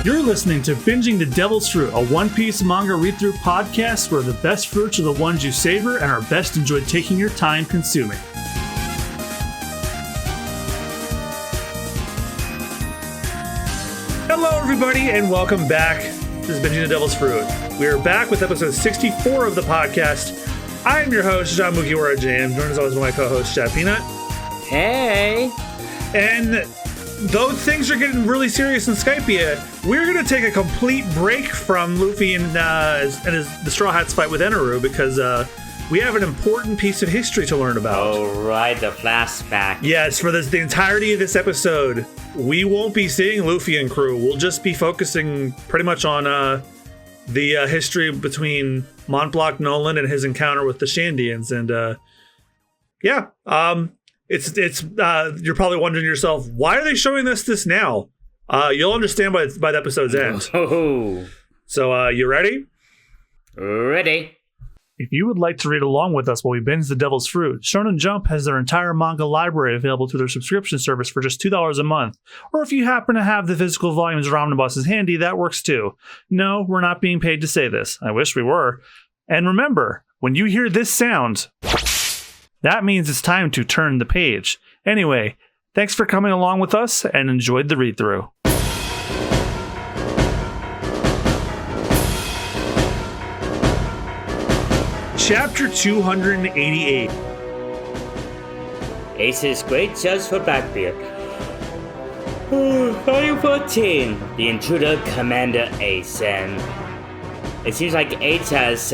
You're listening to Binging the Devil's Fruit, a One Piece manga read-through podcast where the best fruits are the ones you savor and are best enjoyed taking your time consuming. Hello, everybody, and welcome back. This is Binging the Devil's Fruit. We are back with episode 64 of the podcast. I am your host, John Mugiwara Jam, joined as always by my co-host, Chad Peanut. Hey! And though things are getting really serious in Skypiea, we're going to take a complete break from Luffy and the Straw Hats fight with Eneru because we have an important piece of history to learn about. Oh, right, the flashback. Yes, for the entirety of this episode, we won't be seeing Luffy and crew. We'll just be focusing pretty much on the history between Montblanc Noland and his encounter with the Shandians. And it's you're probably wondering to yourself, why are they showing this now? You'll understand by the episode's end. Oh. So, you ready? Ready. If you would like to read along with us while we binge The Devil's Fruit, Shonen Jump has their entire manga library available through their subscription service for just $2 a month. Or if you happen to have the physical volumes of omnibuses handy, that works too. No, we're not being paid to say this. I wish we were. And remember, when you hear this sound, that means it's time to turn the page. Anyway, thanks for coming along with us and enjoyed the read-through. Chapter 288. Ace's great judge for Blackbeard. Volume 14. The Intruder Commander Ace. And it seems like Ace has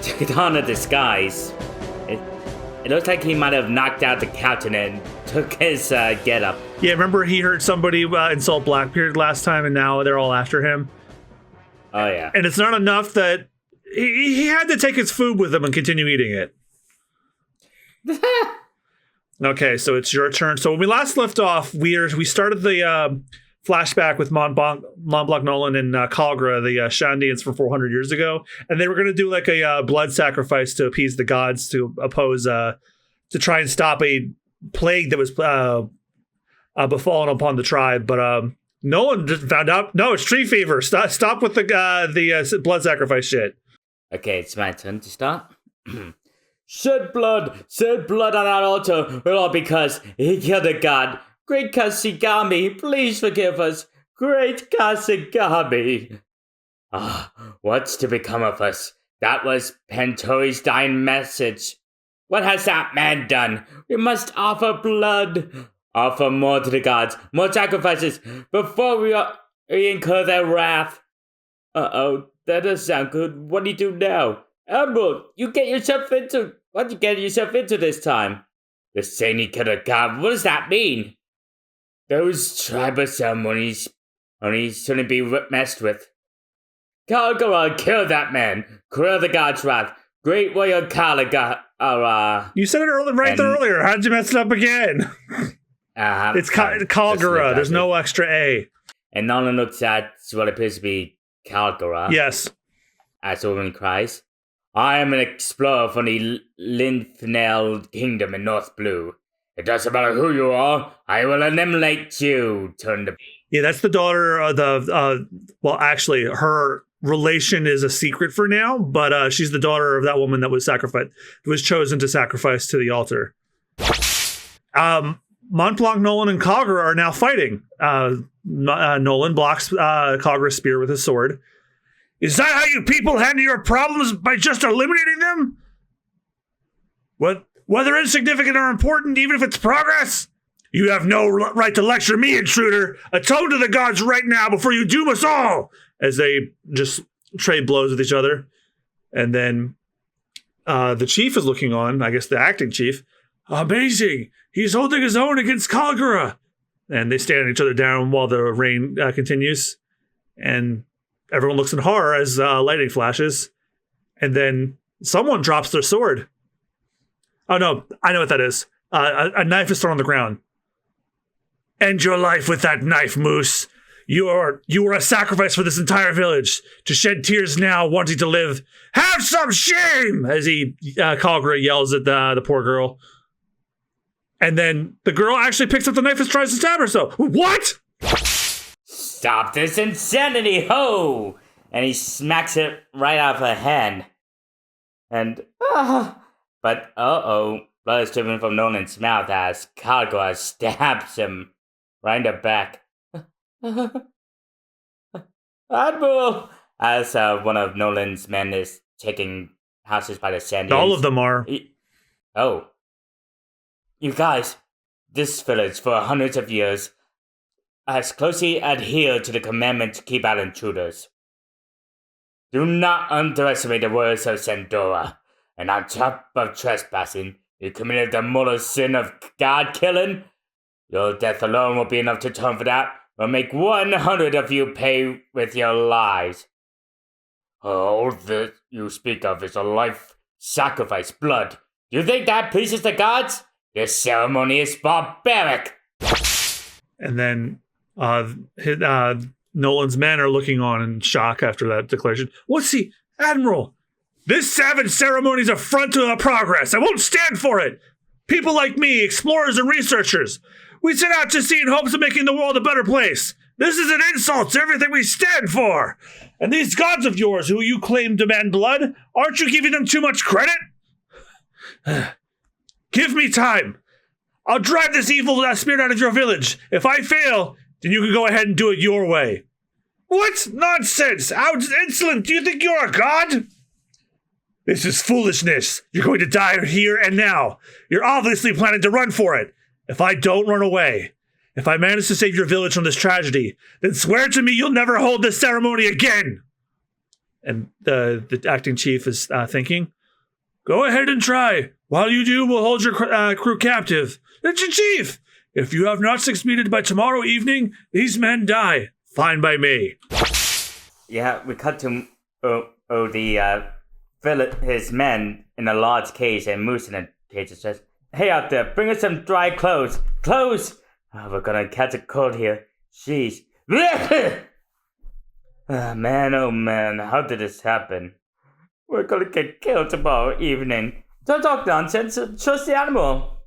taken on a disguise. It looks like he might have knocked out the captain and took his get-up. Yeah, remember he heard somebody insult Blackbeard last time and now they're all after him? Oh, yeah. And it's not enough that he had to take his food with him and continue eating it. Okay, so it's your turn. So when we last left off, we started the flashback with Montblanc Noland and Calgara, the Shandians from 400 years ago, and they were going to do like a blood sacrifice to appease the gods to oppose to try and stop a plague that was befallen upon the tribe. But Noland just found out, no, it's tree fever. Stop with the blood sacrifice shit. Okay, it's my turn to start. Shed blood on our altar, all because he killed a god. Great Kasagami, please forgive us. Great Kasagami. What's to become of us? That was Pentori's dying message. What has that man done? We must offer blood. Offer more to the gods, more sacrifices, before we incur their wrath. That does sound good. What do you do now? Admiral, what you get yourself into this time? The saying he killed a god, what does that mean? Those tribal ceremonies only shouldn't be messed with. Calgara, kill that man. Quell the god's wrath. Great warrior Calgara. You said it earlier. How'd you mess it up again? It's Calgara. There's no extra A. And Nolan looks at what appears to be Calgara. Yes. As the woman cries, I am an explorer from the Linfnell Kingdom in North Blue. It doesn't matter who you are, I will eliminate you. Yeah, that's the daughter of well, actually, her relation is a secret for now, but she's the daughter of that woman that was chosen to sacrifice to the altar. Montblanc Noland and Calgara are now fighting. Noland blocks Calgara's spear with his sword. Is that how you people handle your problems, by just eliminating them? Whether insignificant or important, even if it's progress? You have no right to lecture me, intruder. Atone to the gods right now before you doom us all! As they just trade blows with each other. And then the chief is looking on, I guess the acting chief. Amazing! He's holding his own against Calgara! And they stand each other down while the rain continues. And everyone looks in horror as lightning flashes. And then someone drops their sword. Oh no, I know what that is. A knife is thrown on the ground. End your life with that knife, Moose. You are a sacrifice for this entire village. To shed tears now, wanting to live. Have some shame! As Calgara yells at the poor girl. And then the girl actually picks up the knife and tries to stab herself. What? Stop this insanity, ho! And he smacks it right out of her hand. And, but blood is dripping from Nolan's mouth as Calgara stabs him right in the back. Admiral! As one of Nolan's men is taking houses by the Shandians. All of them are. You guys, this village for hundreds of years has closely adhered to the commandment to keep out intruders. Do not underestimate the words of Sandora, and on top of trespassing, you committed the mortal sin of God-killing. Your death alone will be enough to atone for that. We'll make 100 of you pay with your lives. All that you speak of is a life sacrifice, blood. Do you think that pleases the gods? This ceremony is barbaric. And then Nolan's men are looking on in shock after that declaration. What's he? Admiral, this savage ceremony is an affront to our progress. I won't stand for it. People like me, explorers and researchers, we set out to sea in hopes of making the world a better place. This is an insult to everything we stand for. And these gods of yours who you claim demand blood, aren't you giving them too much credit? Give me time. I'll drive this evil spirit out of your village. If I fail, then you can go ahead and do it your way. What? Nonsense! How insolent! Do you think you're a god? This is foolishness. You're going to die here and now. You're obviously planning to run for it. If I don't run away, if I manage to save your village from this tragedy, then swear to me you'll never hold this ceremony again. And the acting chief is thinking, go ahead and try. While you do, we'll hold your crew captive. That's your chief. If you have not succeeded by tomorrow evening, these men die. Fine by me. Yeah, we cut to his men in a large cage and Moose in a cage. It says, hey out there, bring us some dry clothes. Clothes! Oh, we're gonna catch a cold here. Jeez. Oh man, how did this happen? We're gonna get killed tomorrow evening. Don't talk nonsense, trust the animal.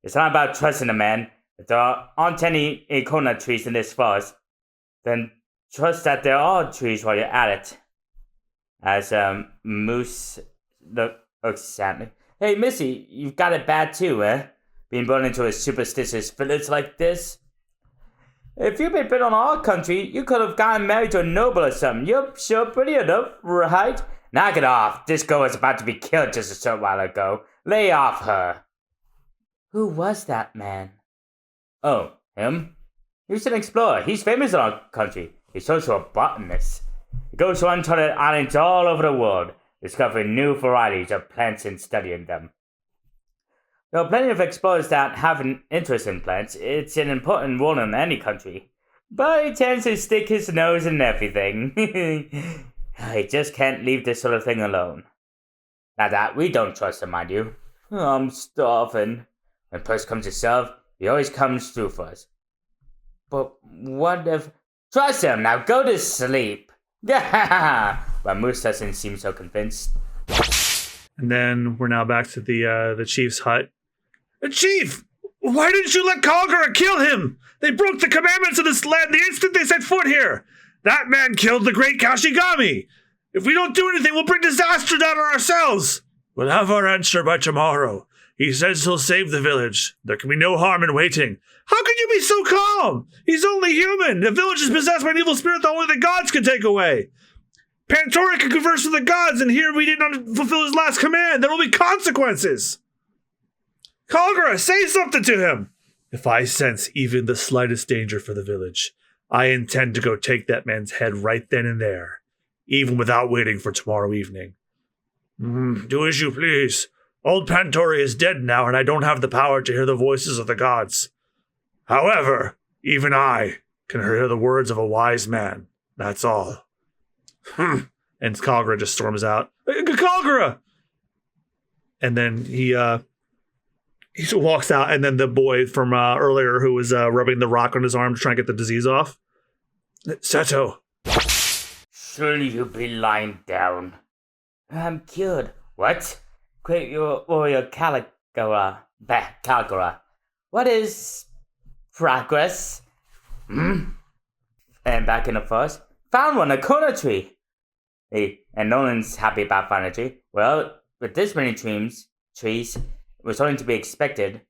It's not about trusting a man. If there aren't any coconut trees in this forest, then trust that there are trees while you're at it. As Moose looks at me. Hey, Missy, you've got it bad too, eh? Being born into a superstitious village like this. If you'd been on our country, you could have gotten married to a noble or something. You're sure pretty enough, right? Knock it off. This girl was about to be killed just a short while ago. Lay off her. Who was that man? Oh, him? He's an explorer. He's famous in our country. He's also a botanist. He goes to uncharted islands all over the world, discovering new varieties of plants and studying them. There are plenty of explorers that have an interest in plants. It's an important role in any country. But he tends to stick his nose in everything. He just can't leave this sort of thing alone. Now that we don't trust him, mind you. I'm starving. When push comes to shove, he always comes through for us. But what if... Trust him, now go to sleep. But Moose doesn't seem so convinced. And then we're now back to the chief's hut. Chief! Why didn't you let Calgara kill him? They broke the commandments of this land the instant they set foot here. That man killed the great Kashigami. If we don't do anything, we'll bring disaster down on ourselves. We'll have our answer by tomorrow. He says he'll save the village. There can be no harm in waiting. How can you be so calm? He's only human. The village is possessed by an evil spirit that only the gods can take away. Pantori can converse with the gods, and here we did not fulfill his last command. There will be consequences. Calgara, say something to him. If I sense even the slightest danger for the village, I intend to go take that man's head right then and there, even without waiting for tomorrow evening. Do as you please. Old Pantori is dead now, and I don't have the power to hear the voices of the gods. However, even I can hear the words of a wise man. That's all. And Calgara just storms out. Calgara! And then he walks out, and then the boy from earlier who was rubbing the rock on his arm to try and get the disease off. Seto. Surely you be lying down. I'm cured. What? Great warrior Calgara. What is progress? and back in the forest, found one, a corner tree. And Nolan's happy about finding a tree. Well, with this many trees, it was only to be expected.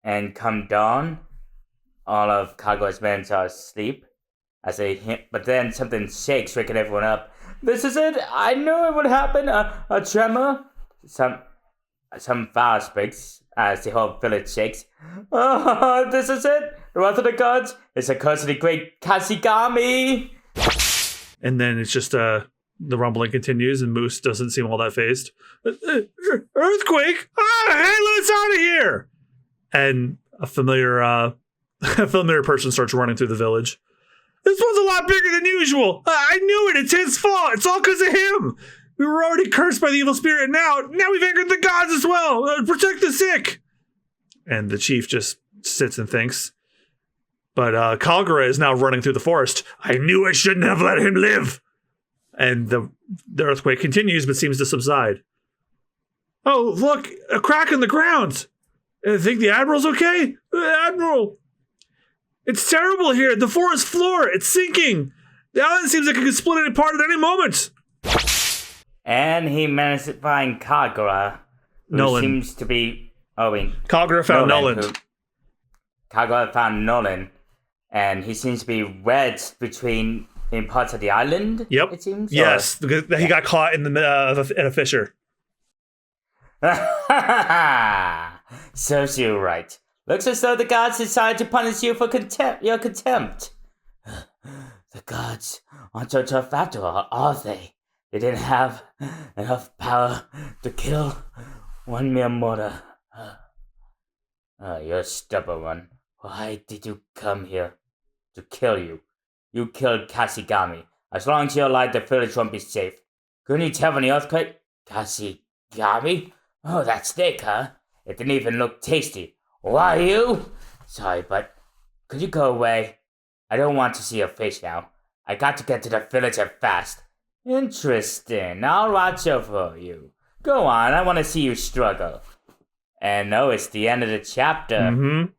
And come dawn, all of Calgara's men are asleep. But then something shakes, waking everyone up. This is it. I knew it would happen. A tremor. Some fire breaks as the whole village shakes. Oh, this is it. The wrath of the gods. It's a curse of the great Kasigami. And then it's just the rumbling continues, and Moose doesn't seem all that phased. Earthquake! Ah, hey, let us out of here! And a familiar person starts running through the village. This one's a lot bigger than usual. I knew it. It's his fault. It's all because of him. We were already cursed by the evil spirit, and now we've angered the gods as well. Protect the sick. And the chief just sits and thinks. But Calgara is now running through the forest. I knew I shouldn't have let him live. And the earthquake continues, but seems to subside. Oh, look, a crack in the ground. I think the Admiral's okay? Admiral! It's terrible here. The forest floor, it's sinking. The island seems like it could split apart at any moment. And he managed to find Calgara, who Noland. seems to be... Calgara found Noland. Calgara found Noland, and he seems to be wedged between in parts of the island, Yep. it seems? Yes, because he got caught in a fissure. Serves you right. Looks as though the gods decided to punish you for your contempt. The gods aren't so tough after all, are they? They didn't have enough power to kill one mere mortal. You're a stubborn one. Why did you come here? To kill you. You killed Kasigami. As long as you're alive, the village won't be safe. Couldn't you tell from the earthquake? Kasigami? Oh, that steak, huh? It didn't even look tasty. Why you? Sorry, but could you go away? I don't want to see your face now. I got to get to the village fast. Interesting. I'll watch over you. Go on, I want to see you struggle. And no, it's the end of the chapter. Mm-hmm.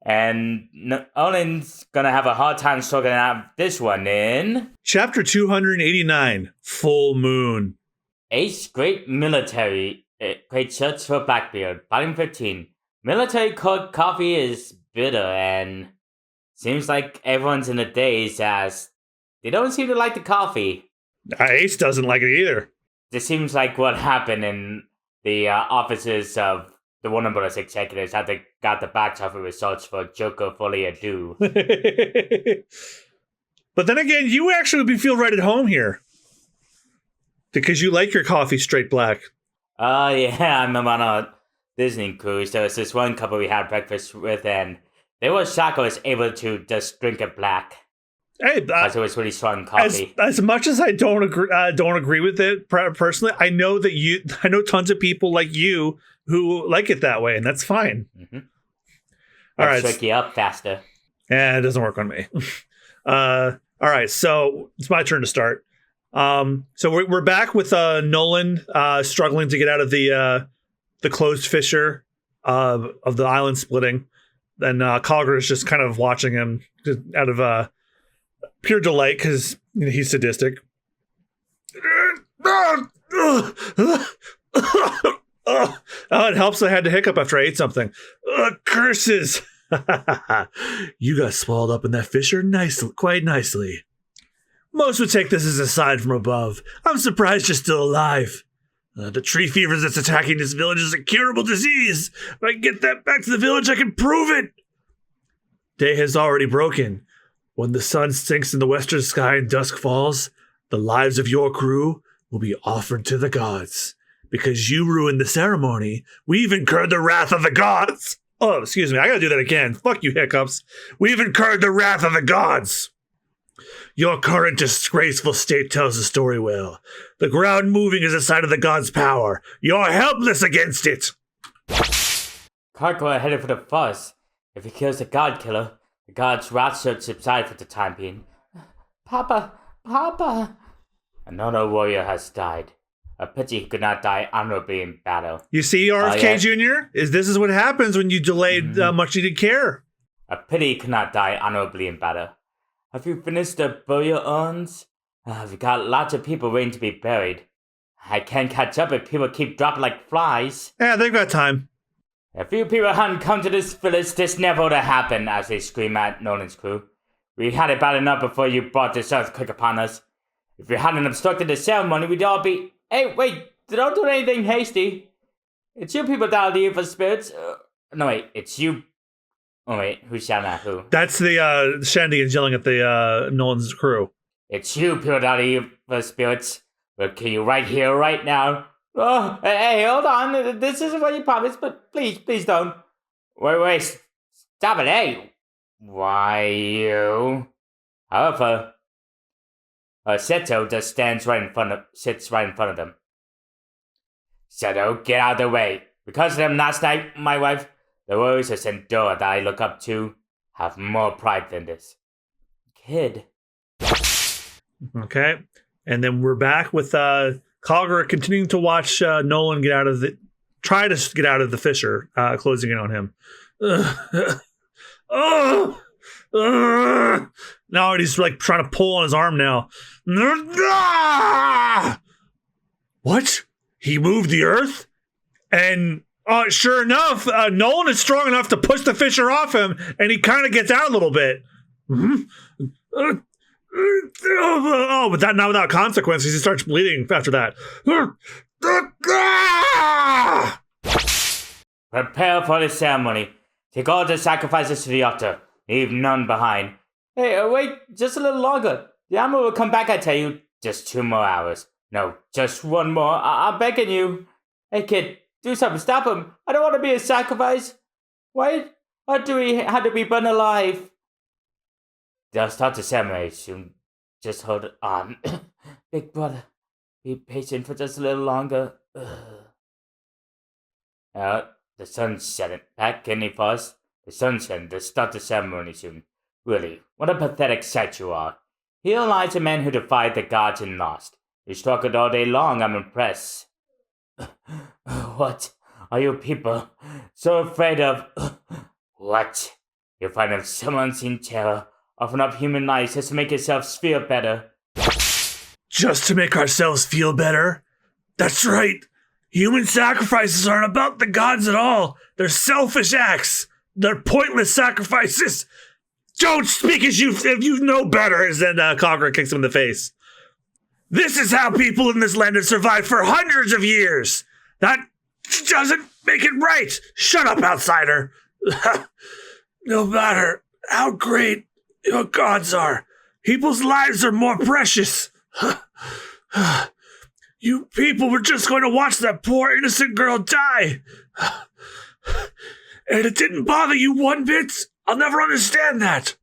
And Olin's gonna have a hard time struggling out this one in... Chapter 289, Full Moon. Ace Great Military, Great Church for Blackbeard, Volume 15. Military coffee is bitter and seems like everyone's in a daze as they don't seem to like the coffee. Ace doesn't like it either. This seems like what happened in the offices of the Warner Brothers executives how they got the box office results for Joker Fully Ado. But then again, you actually feel right at home here. Because you like your coffee straight black. Yeah, I remember on a Disney cruise, there was this one couple we had breakfast with, and they were shocked I was able to just drink it black. Hey, because it was really strong coffee. As much as I don't agree with it personally, I know tons of people like you who like it that way, and that's fine. Mm-hmm. All right, shake you up faster. Yeah, it doesn't work on me. All right, so it's my turn to start. So we're back with Noland struggling to get out of the closed fissure of the island splitting. And Calgara is just kind of watching him just out of pure delight because he's sadistic. Oh, it helps I had to hiccup after I ate something. Curses! You got swallowed up in that fissure quite nicely. Most would take this as a sign from above. I'm surprised you're still alive. The tree fever that's attacking this village is a curable disease. If I can get that back to the village, I can prove it. Day has already broken. When the sun sinks in the western sky and dusk falls, the lives of your crew will be offered to the gods. Because you ruined the ceremony, we've incurred the wrath of the gods. Oh, excuse me, I gotta do that again. Fuck you, hiccups. We've incurred the wrath of the gods. Your current disgraceful state tells the story well. The ground moving is a sign of the gods' power. You're helpless against it. Calgara headed for the forest. If he kills the god killer, the god's wrath should subside for the time being. Papa! Another warrior has died. A pity he could not die honorably in battle. You see, RFK Jr.? This is what happens when you delayed much needed care. A pity he could not die honorably in battle. Have you finished the burial urns? We've got lots of people waiting to be buried. I can't catch up if people keep dropping like flies. Yeah, they've got time. If you people hadn't come to this village, this never would have happened, as they scream at Nolan's crew. We had it bad enough before you brought this earthquake upon us. If you hadn't obstructed the ceremony, we'd all be... Hey, wait, don't do anything hasty. It's you people that are the evil spirits. No, wait, it's you... Oh, wait, who's shouting at who? That's the Shandians yelling at the Nolan's crew. It's you people that are the evil spirits. We'll kill you right here, right now. Oh, hey, hold on. This isn't what you promised, but please don't. Wait, stop it, hey. Why you? However, Seto just sits right in front of them. Seto, get out of the way. Because of them last night, my wife, the warriors of Sendora that I look up to, have more pride than this. Kid. Okay. And then we're back with Calgara continuing to watch Nolan try to get out of the fissure, closing in on him. Now he's like trying to pull on his arm now. What? He moved the earth? And sure enough, Nolan is strong enough to push the fissure off him, and he kind of gets out a little bit. But that not without consequences. He starts bleeding after that. Prepare for the ceremony. Take all the sacrifices to the altar. Leave none behind. Hey, wait just a little longer. The armor will come back, I tell you. Just 2 more hours. No, just 1 more. I'm begging you. Hey, kid, do something. Stop him. I don't want to be a sacrifice. Why do we have to be burned alive? They'll start the ceremony soon. Just hold on. Big brother, be patient for just a little longer. The sun's setting. Back any fast? The sun's setting. They'll start the ceremony soon. Really, what a pathetic sight you are. Here lies a man who defied the gods and lost. You struggled all day long, I'm impressed. What are you people so afraid of? What? You find of some unseen terror. Often up human lives just to make yourselves feel better. Just to make ourselves feel better? That's right. Human sacrifices aren't about the gods at all. They're selfish acts. They're pointless sacrifices. Don't speak as if you know better, as then Calgara kicks him in the face. This is how people in this land have survived for hundreds of years. That doesn't make it right. Shut up, outsider. No matter how great your gods are, people's lives are more precious. You people were just going to watch that poor innocent girl die. And it didn't bother you one bit? I'll never understand that.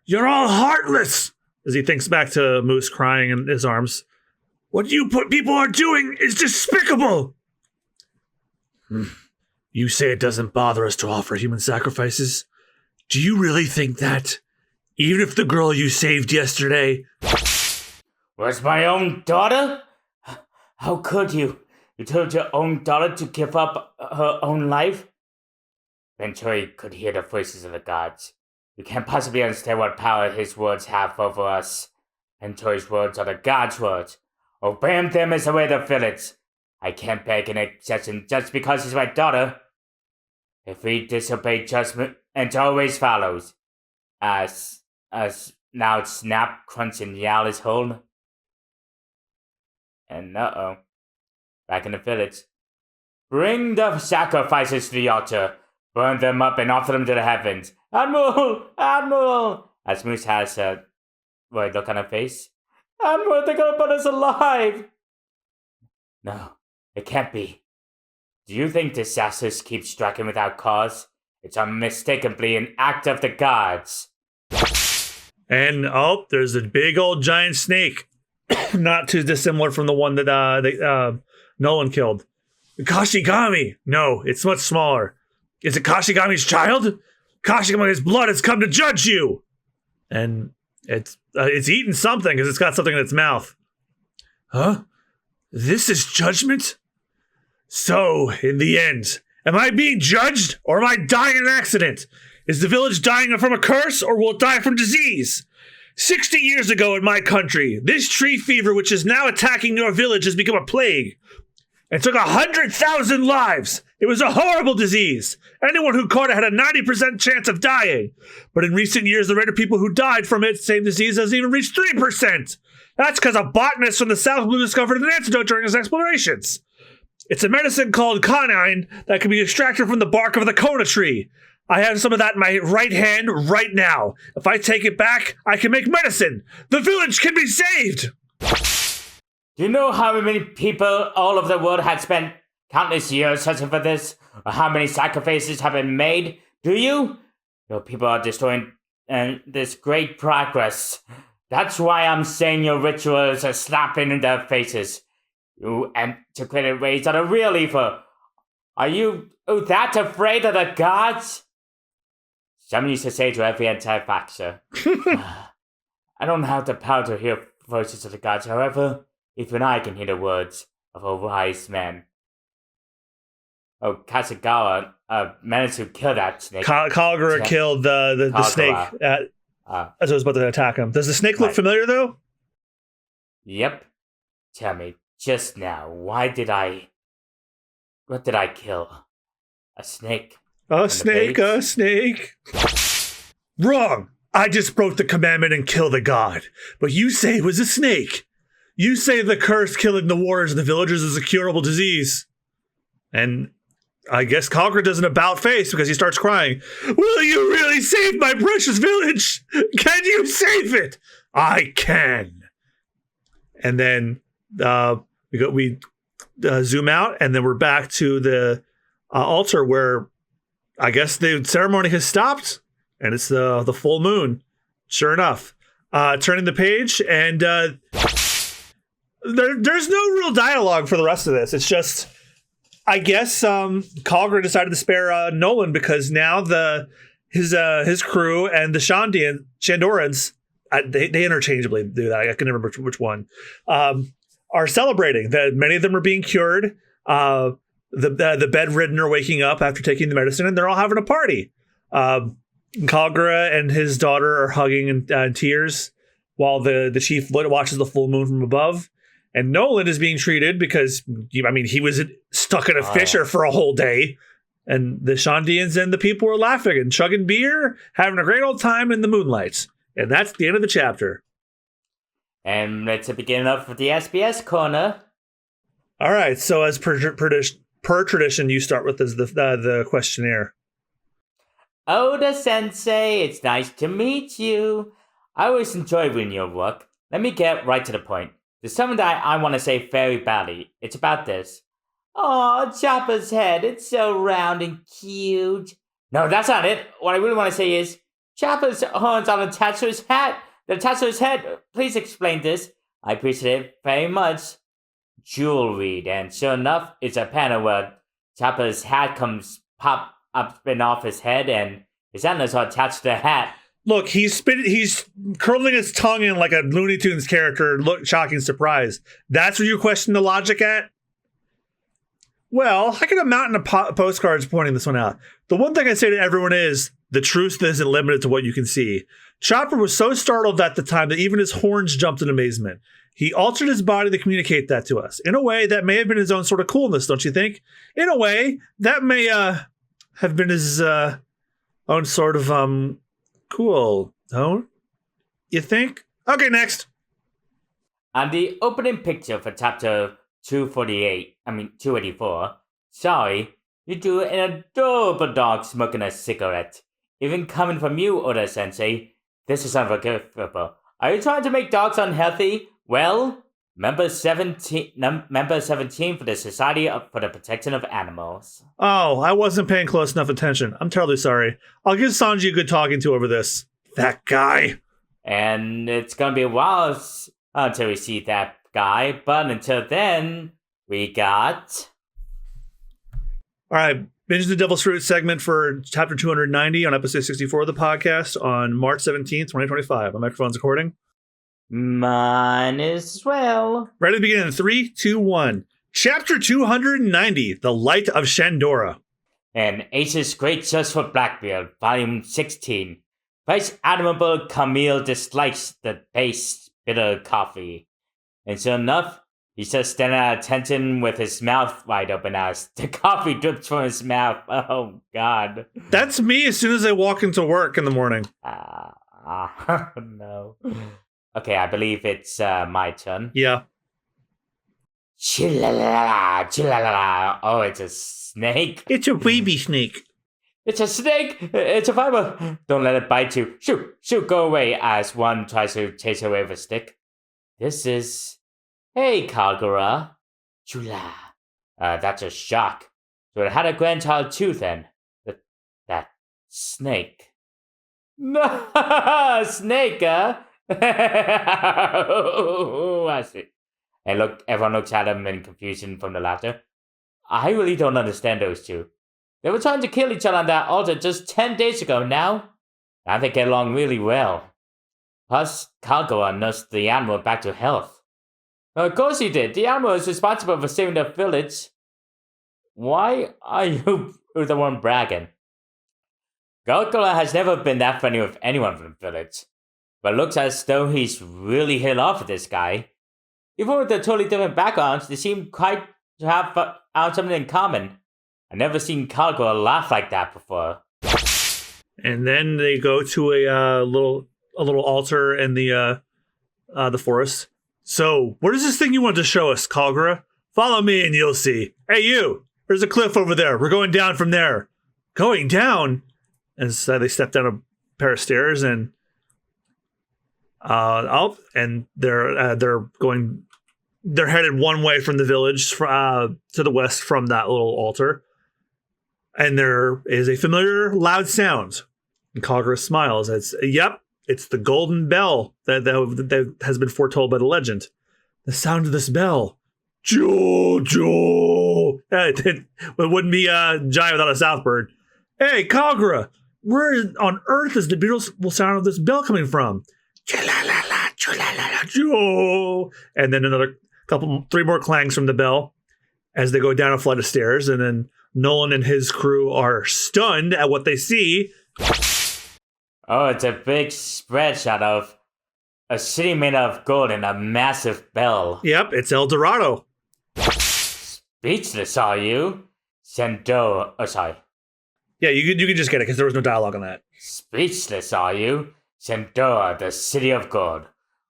You're all heartless. As he thinks back to Moose crying in his arms. What you people are doing is despicable. You say it doesn't bother us to offer human sacrifices? Do you really think that? Even if the girl you saved yesterday was my own daughter? How could you? You told your own daughter to give up her own life? Venturi could hear the voices of the gods. You can't possibly understand what power his words have over us. Venturi's words are the gods' words. Obeying them is the way to village. I can't beg an exception just because she's my daughter. If we disobey judgment, it always follows. As now Snap, Crunch, and Yal is hold. And back in the village. Bring the sacrifices to the altar. Burn them up and offer them to the heavens. Admiral! Admiral! As Moose has a look on her face. Admiral, they're gonna burn us alive! No, it can't be. Do you think disasters keep striking without cause? It's unmistakably an act of the gods. And there's a big old giant snake. Not too dissimilar from the one that Nolan killed. Kashigami! No, it's much smaller. Is it Kashigami's child? Kashigami's blood has come to judge you! And it's eating something because it's got something in its mouth. Huh? This is judgment? So, in the end, am I being judged or am I dying in an accident? Is the village dying from a curse or will it die from disease? 60 years ago in my country, this tree fever, which is now attacking your village, has become a plague. It took 100,000 lives. It was a horrible disease. Anyone who caught it had a 90% chance of dying. But in recent years, the rate of people who died from it, same disease, has even reached 3%. That's because a botanist from the South Blue discovered an antidote during his explorations. It's a medicine called quinine that can be extracted from the bark of the Kona tree. I have some of that in my right hand right now. If I take it back, I can make medicine. The village can be saved. Do you know how many people all over the world had spent countless years searching for this? Or how many sacrifices have been made? Do you? Your people are destroying this great progress. That's why I'm saying your rituals are slapping in their faces. You antiquated ways are the real evil. Are you that afraid of the gods? Some used to say to every anti-vaxxer, I don't have the power to hear voices of the gods, however, even I can hear the words of a wise man. Oh, Kasagawa managed to kill that snake. Calgara killed the snake as I was about to attack him. Does the snake look familiar, though? Yep. Tell me, just now, what did I kill? A snake? A snake. Wrong. I just broke the commandment and killed a god. But you say it was a snake. You say the curse killing the warriors and the villagers is a curable disease. And I guess Calgara does an about face because he starts crying. Will you really save my precious village? Can you save it? I can. And then we zoom out, and then we're back to the altar where I guess the ceremony has stopped, and it's the full moon. Sure enough. Turning the page, and there's no real dialogue for the rest of this. It's just, I guess, Calgara decided to spare Noland because now his crew and the Shandorans, they interchangeably do that. I can never remember which one, are celebrating that many of them are being cured. The bedridden are waking up after taking the medicine, and they're all having a party. Calgara and his daughter are hugging in tears while the chief watches the full moon from above. And Noland is being treated because, he was stuck in a fissure for a whole day. And the Shandians and the people were laughing and chugging beer, having a great old time in the moonlight. And that's the end of the chapter. And it's the beginning of the SBS corner. All right. So as per tradition, you start with the questionnaire. Oda Sensei, it's nice to meet you. I always enjoy reading your work. Let me get right to the point. There's something that I want to say very badly. It's about this. Oh, Chopper's head. It's so round and cute. No, that's not it. What I really want to say is Chopper's horns are attached to his hat. They're attached to his head. Please explain this. I appreciate it very much. Jewelry. And sure enough, it's a panel where Chopper's hat comes pop up and off his head, and his antlers are attached to the hat. Look, he's curling his tongue in like a Looney Tunes character. Look, shocking surprise. That's where you question the logic at? Well, I could have mountain of postcards pointing this one out. The one thing I say to everyone is, the truth isn't limited to what you can see. Chopper was so startled at the time that even his horns jumped in amazement. He altered his body to communicate that to us. In a way, that may have been his own sort of coolness, don't you think? In a way, that may have been his own sort of cool, don't you think? Okay, next. On the opening picture for chapter 284, sorry, you do an adorable dog smoking a cigarette. Even coming from you, Oda Sensei, this is unforgivable. Are you trying to make dogs unhealthy? Well, Member 17 for the Society for the Protection of Animals. Oh, I wasn't paying close enough attention. I'm terribly sorry. I'll give Sanji a good talking to over this. That guy. And it's gonna be a while until we see that guy, but until then, we got... Alright, Binge the Devil's Fruit segment for chapter 290 on episode 64 of the podcast on March 17th, 2025. My microphone's recording. Mine as well. Ready to begin in 3, 2, 1. Chapter 290, The Light of Shandora. And Ace's Great Search for Blackbeard, Volume 16. Vice Admiral Camille dislikes the taste bitter coffee. And sure enough, he's just standing at attention with his mouth wide open as the coffee drips from his mouth. Oh, God. That's me as soon as I walk into work in the morning. No. Okay, I believe it's my turn. Yeah. Chilala, chilala. Oh, it's a snake. It's a baby snake. It's a snake. It's a viper. Don't let it bite you. Shoot, shoot, go away as one tries to chase away with a stick. This is... Hey, Calgara. Chula. That's a shock. So it had a grandchild too then. That snake. No, snake, huh? I see. And look, everyone looks at him in confusion from the laughter. I really don't understand those two. They were trying to kill each other on that altar just 10 days ago now. And they get along really well. Plus, Calgara nursed the animal back to health. Of course he did. The animal is responsible for saving the village. Why are you the one bragging? Calgara has never been that friendly with anyone from the village. But looks as though he's really hit off with this guy. Even with their totally different backgrounds, they seem quite to have found something in common. I've never seen Calgara laugh like that before. And then they go to a little altar in the forest. So, what is this thing you want to show us, Calgara? Follow me and you'll see. Hey, you! There's a cliff over there. We're going down from there. Going down? And so they step down a pair of stairs and up, and they're headed one way from the village to the west from that little altar. And there is a familiar loud sound. And Calgara smiles. It's the golden bell that has been foretold by the legend. The sound of this bell. Jojo. It wouldn't be a giant without a south bird. Hey, Calgara, where on earth is the beautiful sound of this bell coming from? Cha-la-la-la, cha-la-la-la, jo. And then three more clangs from the bell as they go down a flight of stairs. And then Nolan and his crew are stunned at what they see. Oh, it's a big spread shot of a city made of gold and a massive bell. Yep, it's El Dorado. Speechless, are you? Sorry. Yeah, you can just get it because there was no dialogue on that. Speechless, are you? Sandora, the city of gold.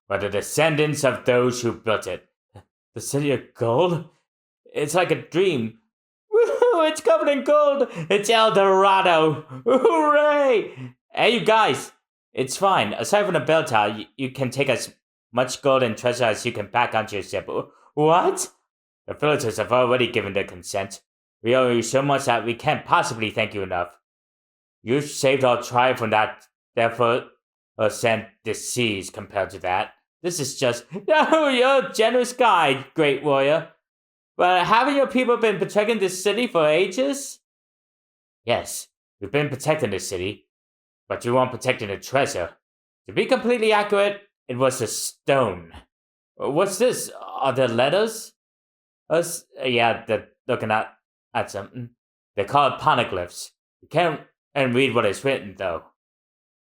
We're the descendants of those who built it. The city of gold? It's like a dream. Woohoo! It's covered in gold! It's El Dorado! Hooray! Hey, you guys! It's fine. Aside from the bell tower, you can take as much gold and treasure as you can pack onto your ship. What? The villagers have already given their consent. We owe you so much that we can't possibly thank you enough. You saved our tribe from that devil sent disease compared to that. This is just... Oh, you're a generous guy, great warrior. But haven't your people been protecting this city for ages? Yes, we've been protecting this city, but you weren't protecting the treasure. To be completely accurate, it was a stone. What's this? Are there letters? Yeah, they're looking at something. They're called poneglyphs. You can't read what is written, though.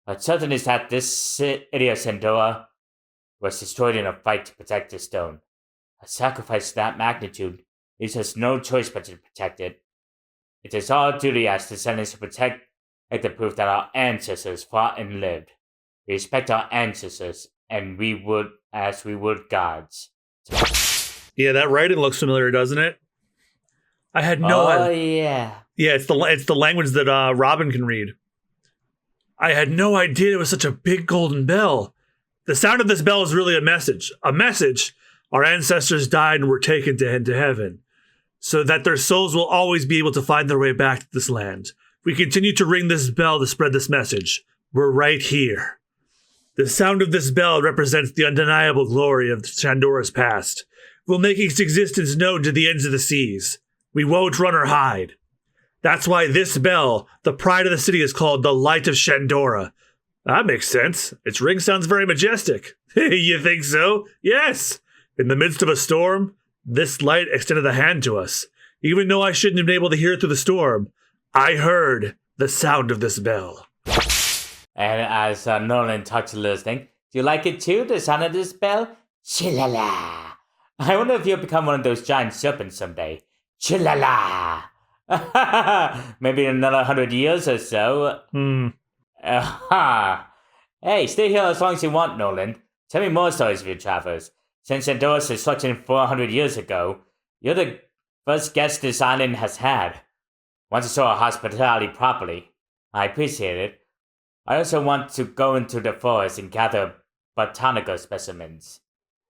But certain is that this city of Sandora was destroyed in a fight to protect the stone. A sacrifice of that magnitude leaves us no choice but to protect it. It is our duty as descendants to protect the proof that our ancestors fought and lived. We respect our ancestors, and we would gods. Yeah, that writing looks familiar, doesn't it? I had no idea. Oh, yeah. Yeah, it's the language that Robin can read. I had no idea it was such a big golden bell. The sound of this bell is really a message. A message. Our ancestors died and were taken to heaven, so that their souls will always be able to find their way back to this land. We continue to ring this bell to spread this message. We're right here. The sound of this bell represents the undeniable glory of Shandora's past. We'll make its existence known to the ends of the seas. We won't run or hide. That's why this bell, the pride of the city, is called the Light of Shandora. That makes sense. Its ring sounds very majestic. You think so? Yes. In the midst of a storm, this light extended a hand to us. Even though I shouldn't have been able to hear it through the storm, I heard the sound of this bell. And as Nolan talks listening, do you like it too, the sound of this bell? Chilala. I wonder if you'll become one of those giant serpents someday. Chilala. Maybe in another 100 years or so. Hey, stay here as long as you want, Nolan. Tell me more stories of your travels. Since Shandian's destruction 400 years ago, you're the first guest this island has had. Want to show our hospitality properly. I appreciate it. I also want to go into the forest and gather botanical specimens.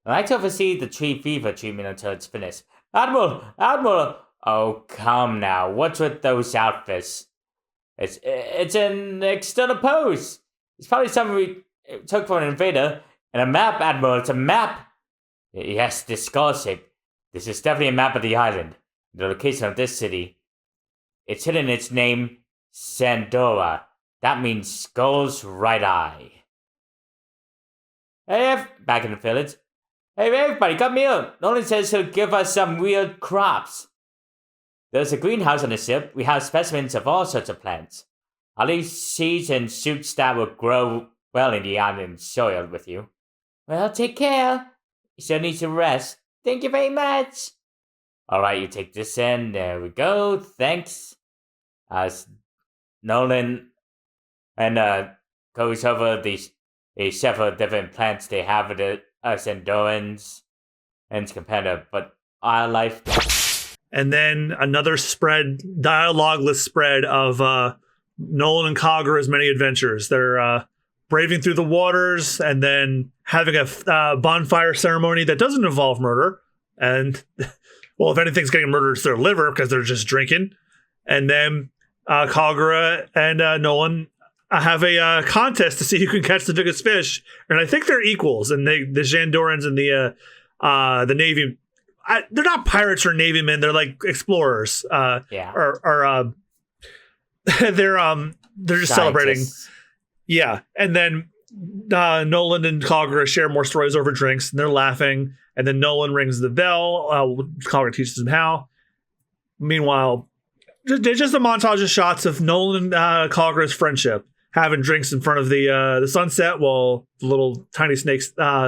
I'd like to oversee the tree fever treatment until it's finished. Admiral! Oh, come now. What's with those outfits? It's an external pose. It's probably something we took from an invader. And a map, Admiral. It's a map. Yes, this skull shape. This is definitely a map of the island. The location of this city. It's hidden in its name, Sandora. That means Skull's right eye. Hey, back in the village. Hey, everybody, come here. Nolan says he'll give us some weird crops. There's a greenhouse on the ship. We have specimens of all sorts of plants. I'll leave seeds and shoots that will grow well in the island soil with you. Well, take care. You still need to rest. Thank you very much. Alright, you take this in. There we go. Thanks. As Nolan and goes over the several different plants they have with the Sandorans and competitive, but our life. And then another spread, dialogueless spread of Nolan and Calgara's many adventures. They're braving through the waters and then having a bonfire ceremony that doesn't involve murder. And, well, if anything's getting murdered, it's their liver because they're just drinking. And then Calgara and Nolan have a contest to see who can catch the biggest fish. And I think they're equals. And the Shandorans and the Navy, they're not pirates or Navy men. They're like explorers. They're just celebrating. Yeah. And then Nolan and Calgara share more stories over drinks, and they're laughing. And then Nolan rings the bell. Calgara teaches him how. Meanwhile, just a montage of shots of Nolan and Calgara's friendship, having drinks in front of the sunset while the little tiny snake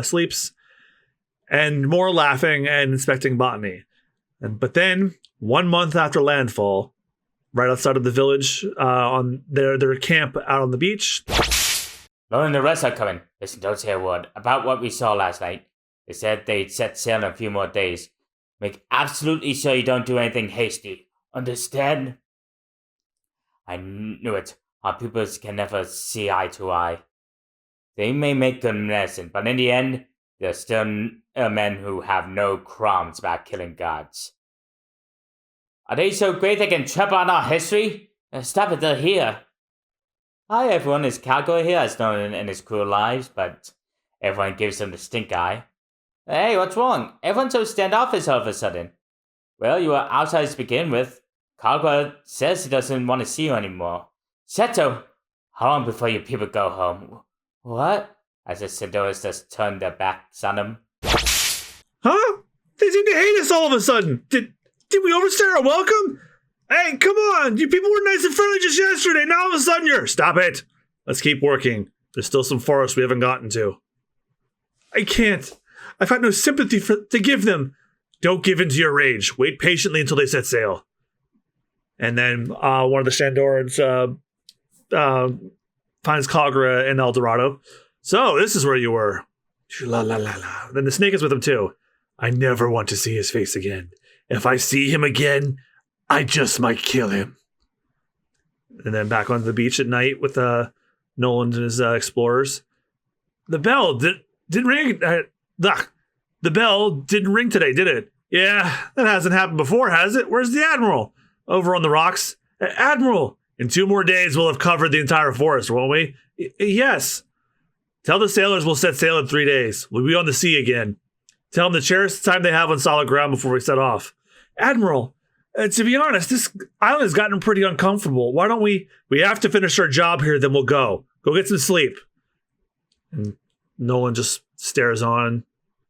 sleeps, and more laughing and inspecting botany. But then, 1 month after landfall, right outside of the village, on their camp out on the beach. Nolan and the rest are coming. Listen, don't say a word about what we saw last night. They said they'd set sail in a few more days. Make absolutely sure you don't do anything hasty. Understand? I knew it. Our peoples can never see eye to eye. They may make good medicine, but in the end, they're still men who have no qualms about killing gods. Are they so great they can trample on our history? Stop it, they're here. Hi everyone, it's Calgara here, as known in his cruel lives, but everyone gives him the stink eye. Hey, what's wrong? Everyone's so standoffish all of a sudden. Well, you were outsiders to begin with. Calgara says he doesn't want to see you anymore. Seto, how long before your people go home? What? As the Sandoras just turned their backs on him. Huh? They seem to hate us all of a sudden. Did we overstay our welcome? Hey, come on! You people were nice and friendly just yesterday. Now all of a sudden you're... Stop it! Let's keep working. There's still some forest we haven't gotten to. I can't. I've got no sympathy to give them. Don't give in to your rage. Wait patiently until they set sail. And then one of the Shandorans finds Calgara in El Dorado. So, this is where you were. La la la la. Then the snake is with him too. I never want to see his face again. If I see him again, I just might kill him. And then back onto the beach at night with Nolan and his explorers. The bell didn't ring. The bell didn't ring today, did it? Yeah, that hasn't happened before, has it? Where's the Admiral? Over on the rocks. Admiral, in 2 more days we'll have covered the entire forest, won't we? Yes. Tell the sailors we'll set sail in 3 days. We'll be on the sea again. Tell them to cherish the time they have on solid ground before we set off. Admiral, to be honest, this island has gotten pretty uncomfortable. Why don't we have to finish our job here, then we'll go. Go get some sleep. And Nolan just stares on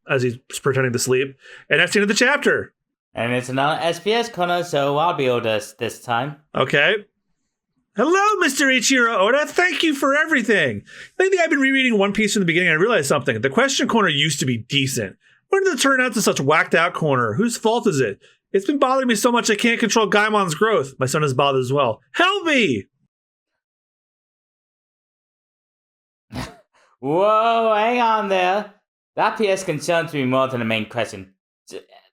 as he's pretending to sleep. And that's the end of the chapter. And it's another SPS corner, so I'll be able to this time. Okay. Hello, Mr. Ichiro Oda. Thank you for everything. Lately, I've been rereading One Piece from the beginning and I realized something. The question corner used to be decent. When did it turn out to such whacked out corner? Whose fault is it? It's been bothering me so much I can't control Gaimon's growth. My son is bothered as well. Help me! Whoa, hang on there. That PS concerns me more than the main question.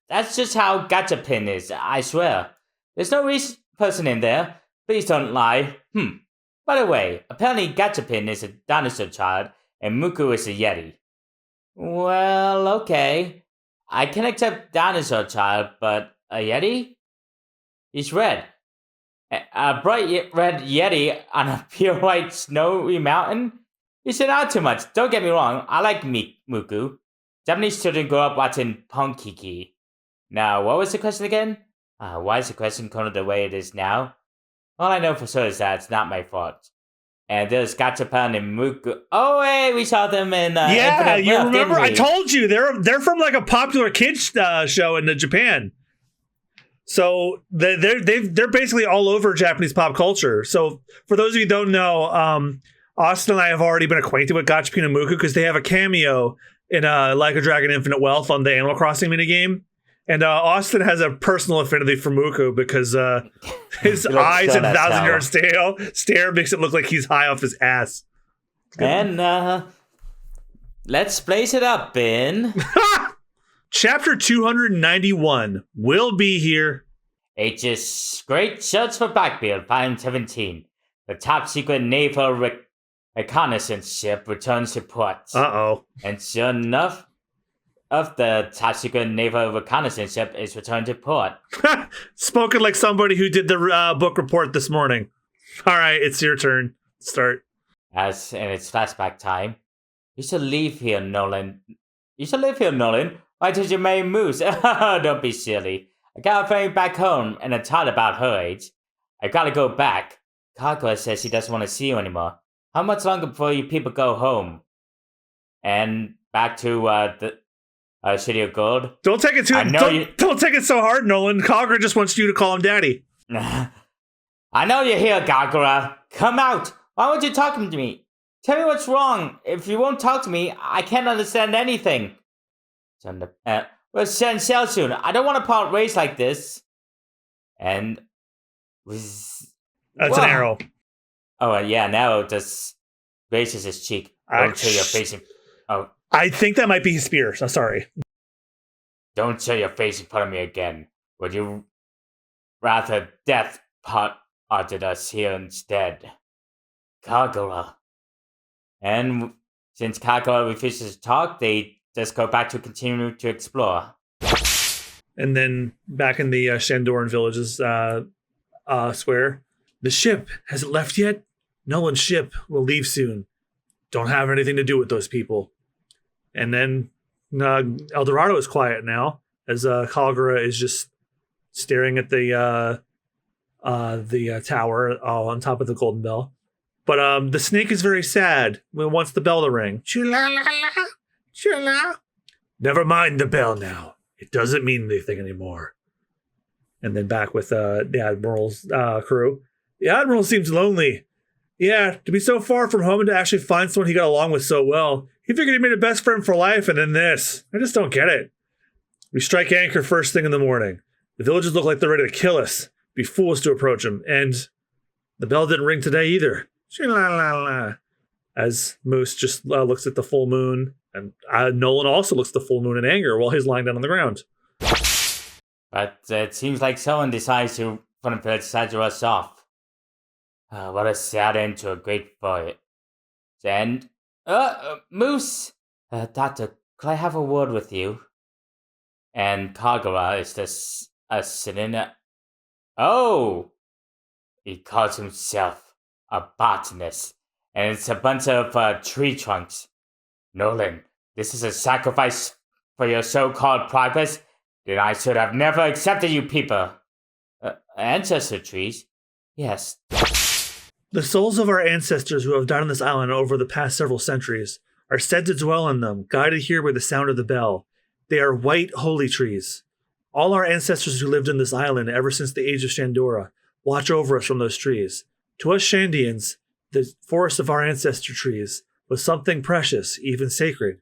That's just how Gachapin is, I swear. There's no person in there. Please don't lie. By the way, apparently Gachapin is a dinosaur child and Muku is a Yeti. Well, okay. I can accept dinosaur child, but a Yeti? He's red. A bright red Yeti on a pure white snowy mountain? You said out too much. Don't get me wrong. I like Muku. Japanese children grow up watching Ponkiki. Now, what was the question again? Why is the question corner the way it is now? All I know for sure is that it's not my fault. And there's Gachapon and Muku. Oh, hey, we saw them in yeah, Infinite you Wealth, remember? didn't we? I told you they're from like a popular kids show in Japan. So they're basically all over Japanese pop culture. So for those of you who don't know, Austen and I have already been acquainted with Gachapon and Muku because they have a cameo in Like a Dragon Infinite Wealth on the Animal Crossing minigame. And Austen has a personal affinity for Muku because his eyes and 1,000-yard stare makes it look like he's high off his ass. And let's blaze it up, Ben. Chapter 291 will be here. H's Great Search for Blackbeard, Volume 17. The top secret naval reconnaissance ship returns to port. Uh-oh. And sure enough, of the top secret naval reconnaissance ship is returned to port. Spoken like somebody who did the book report this morning. All right, it's your turn. Start. As in its flashback time. You should leave here, Noland. Why did you marry Moose? Don't be silly. I got a friend back home and a child about her age. I gotta go back. Calgara says she doesn't want to see you anymore. How much longer before you people go home? And back to the City of Gold. Don't take it don't take it so hard, Nolan. Calgara just wants you to call him daddy. I know you're here, Calgara. Come out. Why won't you talk to me? Tell me what's wrong. If you won't talk to me, I can't understand anything. We'll send sail soon. I don't want to part ways like this. And that's an arrow. Oh yeah, now it just grazes his cheek. Don't show your face. I think that might be his spear. So sorry. Don't show your face in front of me again. Would you rather death parted us here instead? Calgara. And since Calgara refuses to talk, they just go back to continue to explore. And then back in the Shandian village's square, the ship, has it left yet? Nolan's ship will leave soon. Don't have anything to do with those people. And then El Dorado is quiet now, as Calgara is just staring at the tower on top of the Golden Bell. But the snake is very sad when it wants the bell to ring. Never mind the bell now. It doesn't mean anything anymore. And then back with the Admiral's crew. The Admiral seems lonely. Yeah, to be so far from home and to actually find someone he got along with so well. He figured he made a best friend for life, and then this. I just don't get it. We strike anchor first thing in the morning. The villagers look like they're ready to kill us. Be fools to approach them. And the bell didn't ring today either. As Moose just looks at the full moon, and Nolan also looks at the full moon in anger while he's lying down on the ground. But it seems like someone decides to rush off. What a sad end to a great voyage. And, Moose, Doctor, could I have a word with you? And Calgara is just sitting there. Oh! He calls himself a botanist, and it's a bunch of tree trunks. Nolan, this is a sacrifice for your so-called progress? Then I should have never accepted you people. Ancestor trees? Yes. The souls of our ancestors who have died on this island over the past several centuries are said to dwell in them, guided here by the sound of the bell. They are white holy trees. All our ancestors who lived in this island ever since the age of Shandora watch over us from those trees. To us Shandians, the forest of our ancestor trees was something precious, even sacred.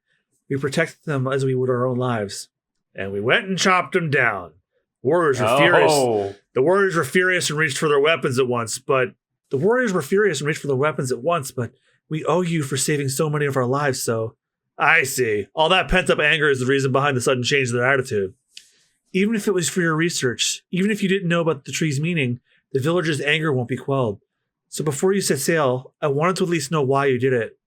We protected them as we would our own lives. And we went and chopped them down. Warriors were furious. The warriors were furious and reached for their weapons at once, but we owe you for saving so many of our lives, so... I see. All that pent-up anger is the reason behind the sudden change in their attitude. Even if it was for your research, even if you didn't know about the tree's meaning, the villagers' anger won't be quelled. So before you set sail, I wanted to at least know why you did it.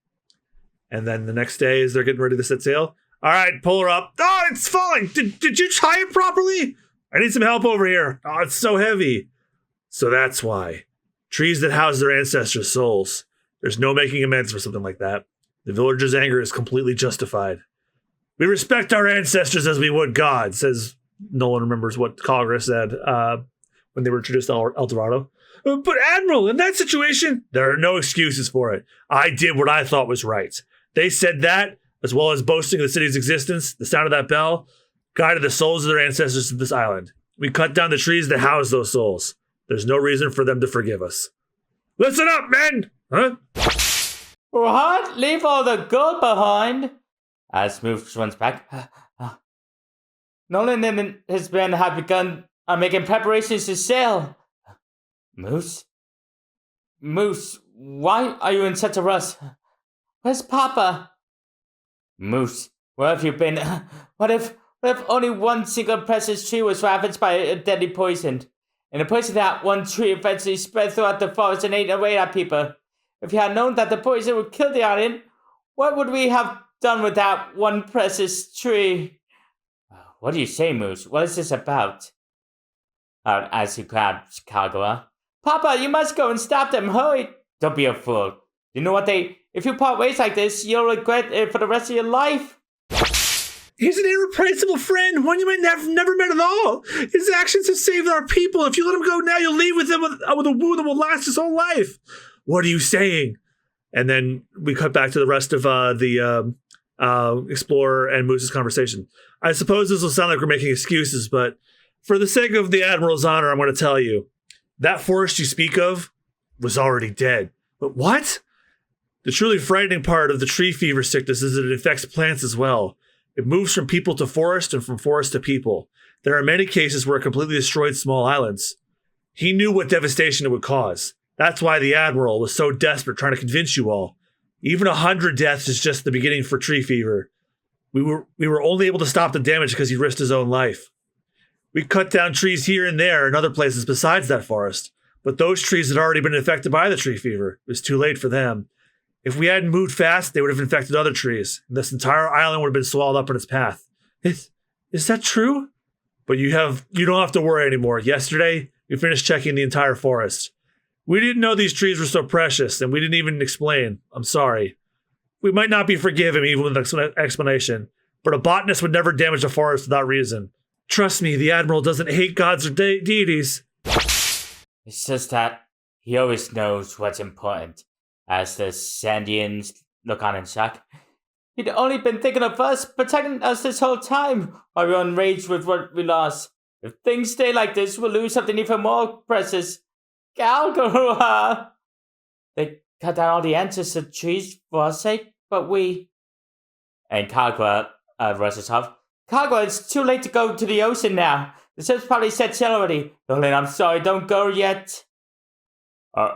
And then the next day, as they're getting ready to set sail, all right, pull her up. Oh, it's falling. Did you tie it properly? I need some help over here. Oh, it's so heavy. So that's why. Trees that house their ancestors' souls. There's no making amends for something like that. The villagers' anger is completely justified. We respect our ancestors as we would God, says Nolan remembers what Calgara said when they were introduced to El Dorado. But Admiral, in that situation, there are no excuses for it. I did what I thought was right. They said that, as well as boasting of the city's existence, the sound of that bell guided the souls of their ancestors to this island. We cut down the trees that house those souls. There's no reason for them to forgive us. Listen up, men! Huh? What? Leave all the gold behind? As Moose runs back. Nolan and his men have begun making preparations to sail. Moose? Moose, why are you in such a rush? Where's Papa? Moose, where have you been? What if only one single precious tree was ravaged by a deadly poison? And the poison that one tree eventually spread throughout the forest and ate away at people. If you had known that the poison would kill the island, what would we have done with that one precious tree? What do you say, Moose? What is this about? As he grabs Calgara. Papa, you must go and stop them. Hurry! Don't be a fool. You know what if you part ways like this, you'll regret it for the rest of your life. He's an irreplaceable friend, one you might have never met at all. His actions have saved our people. If you let him go now, you'll leave with him with a wound that will last his whole life. What are you saying? And then we cut back to the rest of the Explorer and Moose's conversation. I suppose this will sound like we're making excuses, but for the sake of the Admiral's honor, I'm going to tell you, that forest you speak of was already dead. But what? The truly frightening part of the tree fever sickness is that it affects plants as well. It moves from people to forest and from forest to people. There are many cases where it completely destroyed small islands. He knew what devastation it would cause. That's why the Admiral was so desperate trying to convince you all. Even 100 deaths is just the beginning for tree fever. We were only able to stop the damage because he risked his own life. We cut down trees here and there in other places besides that forest, but those trees had already been infected by the tree fever. It was too late for them. If we hadn't moved fast, they would have infected other trees, and this entire island would have been swallowed up in its path. Is that true? But you don't have to worry anymore. Yesterday, we finished checking the entire forest. We didn't know these trees were so precious, and we didn't even explain. I'm sorry. We might not be forgiven even with an explanation, but a botanist would never damage a forest without reason. Trust me, the Admiral doesn't hate gods or deities. It's just that he always knows what's important. As the Shandians look on in shock. He'd only been thinking of us, protecting us this whole time, while we were enraged with what we lost. If things stay like this, we'll lose something even more precious. Calgara! They cut down all the ancestor trees for our sake, but we... And Calgara rushes off. Calgara, it's too late to go to the ocean now. The ship's probably set sail already. Nolan, I'm sorry, don't go yet.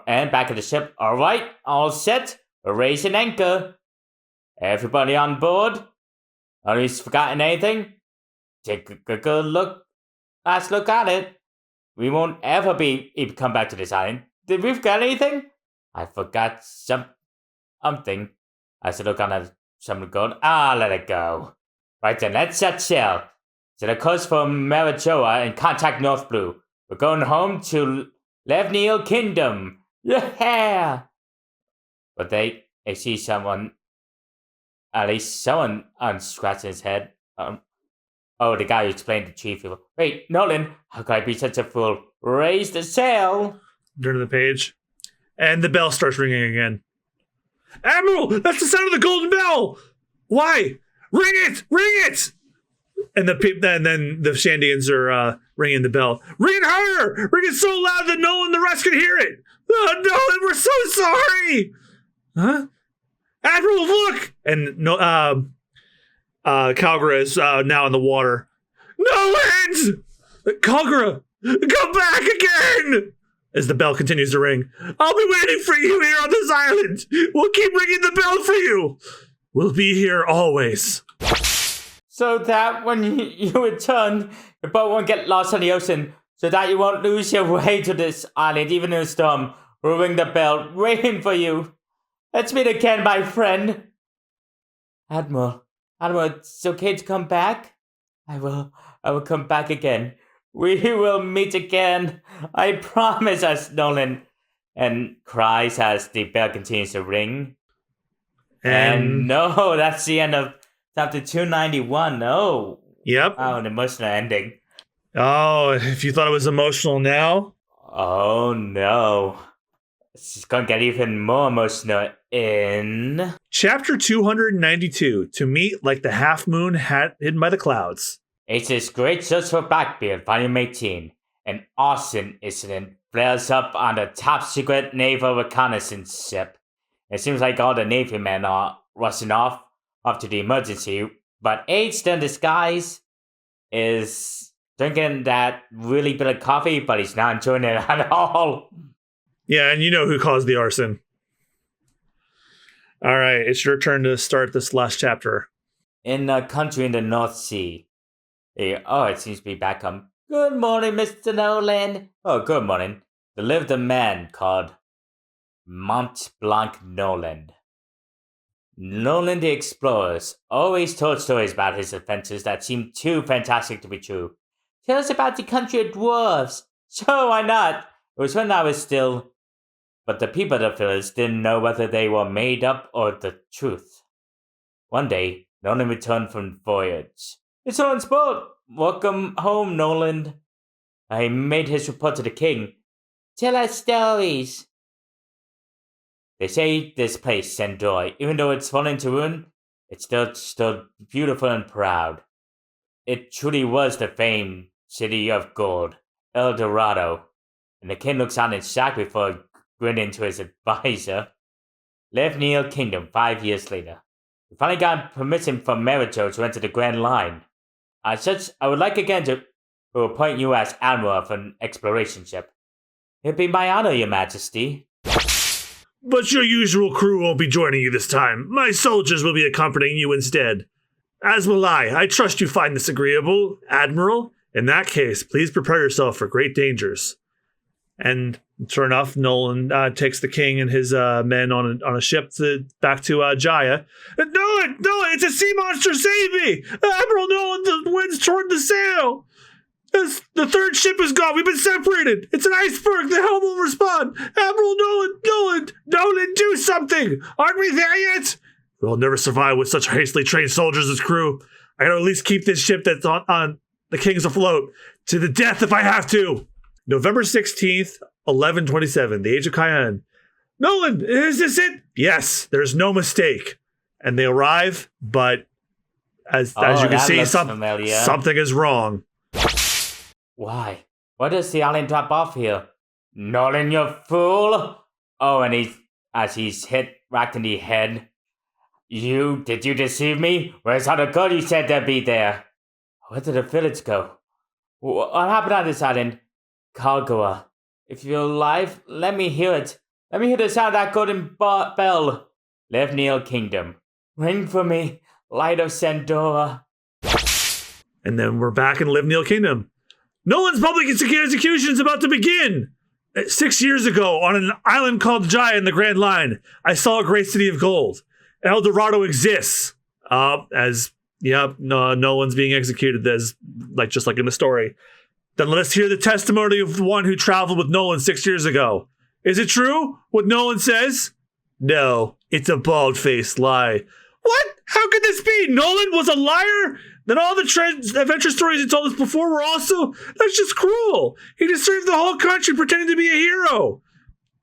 And back at the ship. All right, all set. We're raising anchor. Everybody on board? Nobody's forgotten anything? Take a good look. Last look at it. We won't ever come back to this island. Did we forget anything? I forgot something. I said look on at some gold. Let it go. Right then, let's set sail. Set a course for Marichoa and contact North Blue. We're going home to Levneal Kingdom. Yeah! But they see someone, at least someone scratching his head. The guy who explained the chief. Wait, Nolan, how could I be such a fool? Raise the sail! Turn to the page. And the bell starts ringing again. Admiral, that's the sound of the golden bell! Why? Ring it! Ring it! And then the Shandians are ringing the bell. Ring it harder! Ring it so loud that no one the rest can hear it! Oh, Nolan, we're so sorry! Huh? Admiral, look! And Calgara is now in the water. Nolan! Calgara, come back again! As the bell continues to ring. I'll be waiting for you here on this island. We'll keep ringing the bell for you. We'll be here always. So that when you return, your boat won't get lost on the ocean. So that you won't lose your way to this island, even in a storm. We'll ring the bell, waiting for you. Let's meet again, my friend. Admiral, it's okay to come back? I will come back again. We will meet again. I promise us, Nolan. And cries as the bell continues to ring. And no, that's the end of chapter 291. Oh. Yep. Oh, an emotional ending. Oh, if you thought it was emotional now. Oh, no. It's going to get even more emotional in... Chapter 292, To Meet Like the Half Moon Hidden by the Clouds. It's this great search for Blackbeard, Volume 18. An Austen incident flares up on the top secret naval reconnaissance ship. It seems like all the Navy men are rushing off to the emergency, but Aide, still in disguise, is drinking that really bitter coffee, but he's not enjoying it at all. Yeah, and you know who caused the arson. All right, it's your turn to start this last chapter. In a country in the North Sea. It seems to be back home. Good morning, Mr. Noland. Oh, good morning. There lived a man called Montblanc Noland. Noland the Explorer always told stories about his adventures that seemed too fantastic to be true. Tell us about the country of dwarves. Sure, why not? It was when I was still... But the people of the village didn't know whether they were made up or the truth. One day, Noland returned from the voyage. It's Noland's boat. Welcome home, Noland. I made his report to the king. Tell us stories. They say this place, Sandor, even though it's fallen to ruin, it's still beautiful and proud. It truly was the famed city of gold, El Dorado. And the king looks on in shock before grinning to his advisor. Left Neil Kingdom 5 years later. We finally got permission from Marijo to enter the Grand Line. As such, I would like again to appoint you as Admiral of an exploration ship. It'd be my honor, Your Majesty. But your usual crew won't be joining you this time. My soldiers will be accompanying you instead. As will I. I trust you find this agreeable, Admiral. In that case, please prepare yourself for great dangers. And sure enough, Nolan takes the king and his men on a ship back to Jaya. Nolan, it's a sea monster! Save me! Admiral Nolan, the wind's toward the sail! The third ship is gone. We've been separated. It's an iceberg. The helm will respond. Admiral Nolan, do something. Aren't we there yet? We'll never survive with such hastily trained soldiers as crew. I gotta at least keep this ship that's on the king's afloat to the death if I have to. November 16th, 1127, the Age of Cayenne. Nolan, is this it? Yes, there's no mistake. And they arrive, but as you can see, something is wrong. Why? Why does the island drop off here? Nolan, you fool! Oh, and he's hit racked in the head. Did you deceive me? Where's all the gold you said there'd be there? Where did the village go? What happened on this island? Calgara. If you're alive, let me hear it. Let me hear the sound of that golden bell. Live Neil Kingdom. Ring for me, light of Sandora. And then we're back in Live Neil Kingdom. Nolan's public execution is about to begin. 6 years ago, on an island called Jaya in the Grand Line, I saw a great city of gold. El Dorado exists. Nolan's being executed just like in the story. Then let us hear the testimony of the one who traveled with Nolan 6 years ago. Is it true, what Nolan says? No, it's a bald-faced lie. What? How could this be? Nolan was a liar? Then all the adventure stories he told us before were also... That's just cruel. He just served the whole country pretending to be a hero.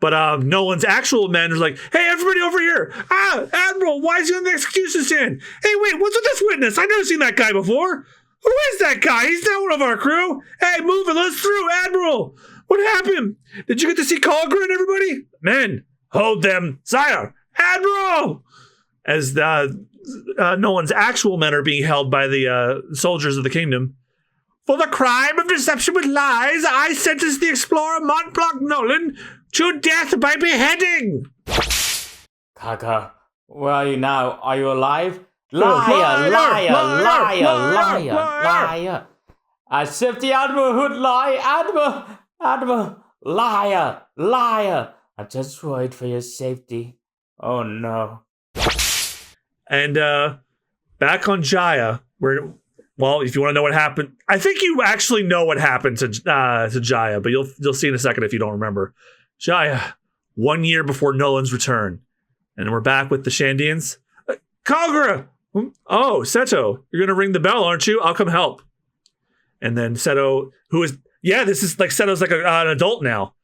But Nolan's actual men are like, hey, everybody over here. Admiral, why is he on the execution stand? Hey, wait, what's with this witness? I've never seen that guy before. Who is that guy? He's not one of our crew. Hey, move it. Let's through, Admiral. What happened? Did you get to see Calgara and everybody? Men, hold them. Sire, Admiral! As Noland's actual men are being held by the soldiers of the kingdom. For the crime of deception with lies, I sentence the explorer Montblanc Noland to death by beheading. Kaka, where are you now? Are you alive? Liar, liar, liar, liar, liar. As if the Admiral would lie. Admiral, liar, liar. I just worried for your safety. Oh no. And back on Jaya, where, well, if you want to know what happened, I think you actually know what happened to Jaya, but you'll see in a second if you don't remember. Jaya, 1 year before Noland's return, and we're back with the Shandians. Calgara! Oh, Seto, you're gonna ring the bell, aren't you? I'll come help. And then Seto, this is like Seto's like an adult now.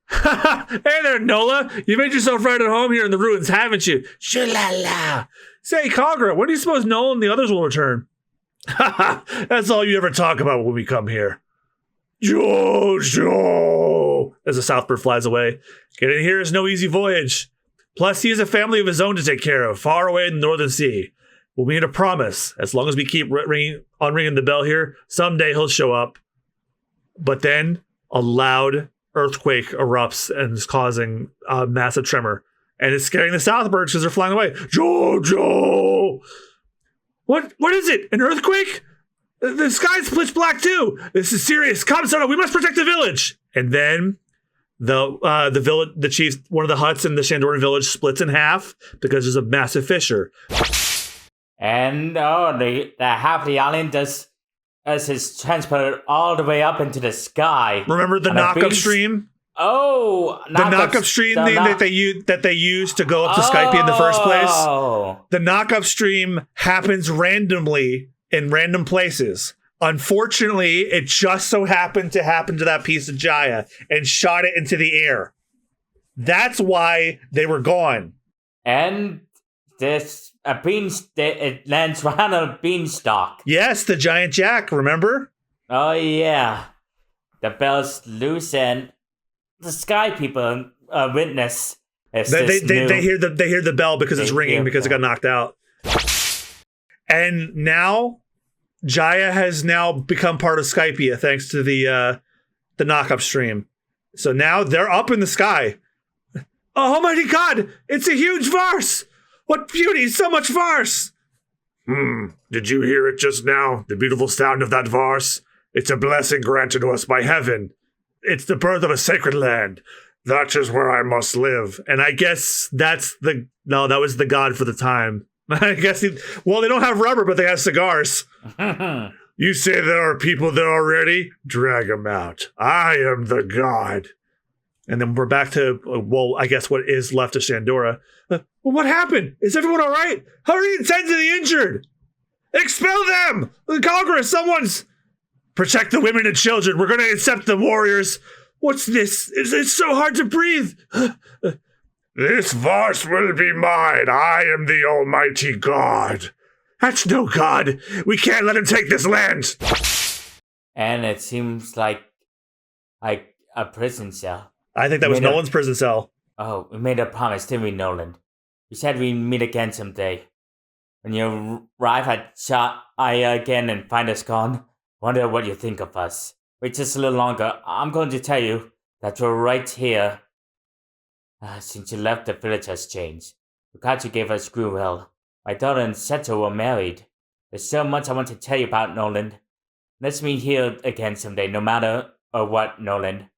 Hey there, Nola. You made yourself right at home here in the ruins, haven't you? Shoo-la-la. Say, Calgara, when do you suppose Nolan and the others will return? That's all you ever talk about when we come here. Jojo! As the Southbird flies away. Getting here is no easy voyage. Plus, he has a family of his own to take care of, far away in the Northern Sea. We made a promise. As long as we keep ringing the bell here, someday he'll show up. But then, a loud earthquake erupts and is causing a massive tremor. And it's scaring the Southbirds because they're flying away. Jojo! What is it? An earthquake? The sky's pitch black too. This is serious. Come, Soto, we must protect the village. And then the village, the chief, one of the huts in the Shandoran village splits in half because there's a massive fissure. And the half of the island is transported all the way up into the sky. Remember the knock-up stream? Oh, the knock-up stream that they used to go up to Skype in the first place. The knock-up stream happens randomly in random places. Unfortunately, it just so happened to happen to that piece of Jaya and shot it into the air. That's why they were gone. And it lands right on a beanstalk. Yes, the giant jack, remember? Oh yeah. The bell's loose and the sky people witness. They hear the bell because it's ringing because it got knocked out. And now Jaya has now become part of Skypia thanks to the knock-up stream. So now they're up in the sky. Oh, almighty God! It's a huge farce! What beauty! So much farce! Did you hear it just now? The beautiful sound of that farce? It's a blessing granted to us by heaven. It's the birth of a sacred land. That is where I must live. And I guess that was the god for the time. I guess they don't have rubber, but they have cigars. You say there are people there already? Drag them out. I am the god. And then we're back to, I guess what is left of Shandora. What happened? Is everyone all right? Hurry and tend to the injured. Expel them! Congress, someone's... Protect the women and children. We're going to accept the warriors. What's this? It's so hard to breathe. This verse will be mine. I am the almighty God. That's no god. We can't let him take this land. And it seems like a prison cell. I think that was Nolan's prison cell. Oh, we made a promise, didn't we, Nolan? We said we'd meet again someday. When you arrive at Shaya again and find us gone, wonder what you think of us. Wait just a little longer. I'm going to tell you that you're right here. Since you left, the village has changed. Lukachi gave us Gruel. My daughter and Seto were married. There's so much I want to tell you about, Nolan. Let's meet here again someday, no matter what, Nolan.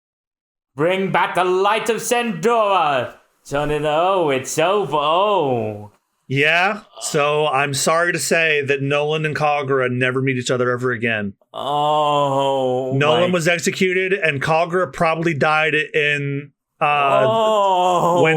Bring back the light of Sandora! It's over. Oh. Yeah, so I'm sorry to say that Nolan and Calgara never meet each other ever again. Oh. Nolan was executed, and Calgara probably died in when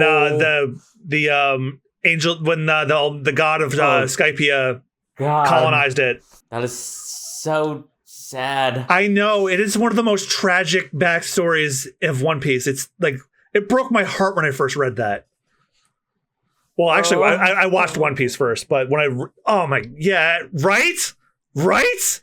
the angel, when the god of Skypia colonized it. That is so sad. I know, it is one of the most tragic backstories of One Piece. It's like, it broke my heart when I first read that. Well, actually, I watched One Piece first, but when right?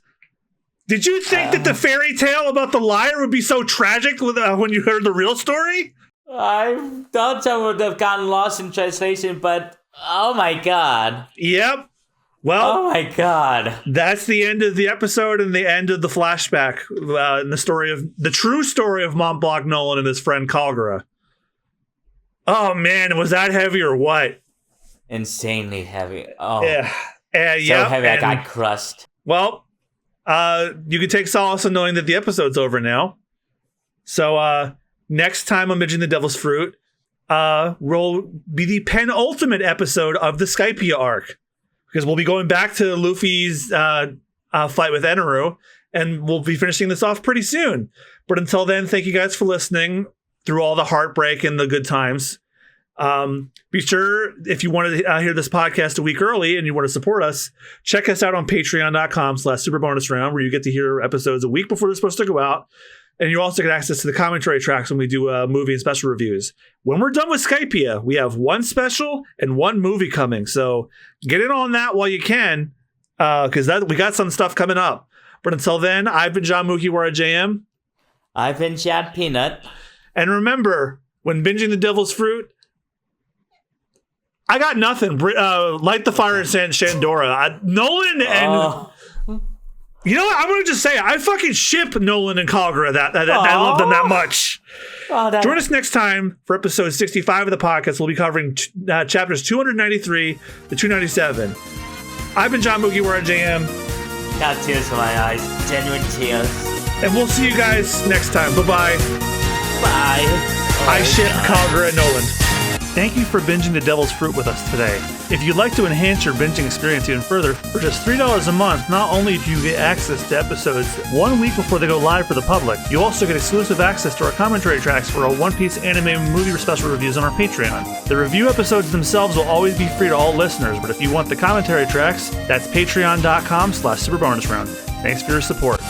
Did you think that the fairy tale about the liar would be so tragic when you heard the real story? I thought I would have gotten lost in translation, but oh my god. Yep. Well, oh my god. That's the end of the episode and the end of the flashback in the true story of Montblanc Noland and his friend Calgara. Oh man, was that heavy or what? Insanely heavy. Oh. Yeah. So heavy I got crushed. Well, you can take solace in knowing that the episode's over now. So next time on Binging the Devil's Fruit will be the penultimate episode of the Skypia arc. Because we'll be going back to Luffy's fight with Eneru, and we'll be finishing this off pretty soon. But until then, thank you guys for listening through all the heartbreak and the good times. Be sure, if you want to hear this podcast a week early and you want to support us, check us out on patreon.com/superbonusround, where you get to hear episodes a week before they're supposed to go out. And you also get access to the commentary tracks when we do movie and special reviews. When we're done with Skypia, we have one special and one movie coming. So get in on that while you can, because we got some stuff coming up. But until then, I've been John Mukiwara JM. I've been Chad Peanut. And remember, when binging the Devil's Fruit, I got nothing. Light the fire in Shandora. Nolan and... You know what? I'm going to just say I fucking ship Nolan and Calgara. I love them that much. Join us next time for episode 65 of the podcast. We'll be covering chapters 293 to 297. I've been John Mugiwara JM. Got tears in my eyes. Genuine tears. And we'll see you guys next time. Bye-bye. Bye. I ship Calgara and Nolan. Thank you for binging the Devil's Fruit with us today. If you'd like to enhance your binging experience even further, for just $3 a month, not only do you get access to episodes 1 week before they go live for the public, you also get exclusive access to our commentary tracks for our One Piece anime movie special reviews on our Patreon. The review episodes themselves will always be free to all listeners, but if you want the commentary tracks, that's patreon.com/superbonusround. Thanks for your support.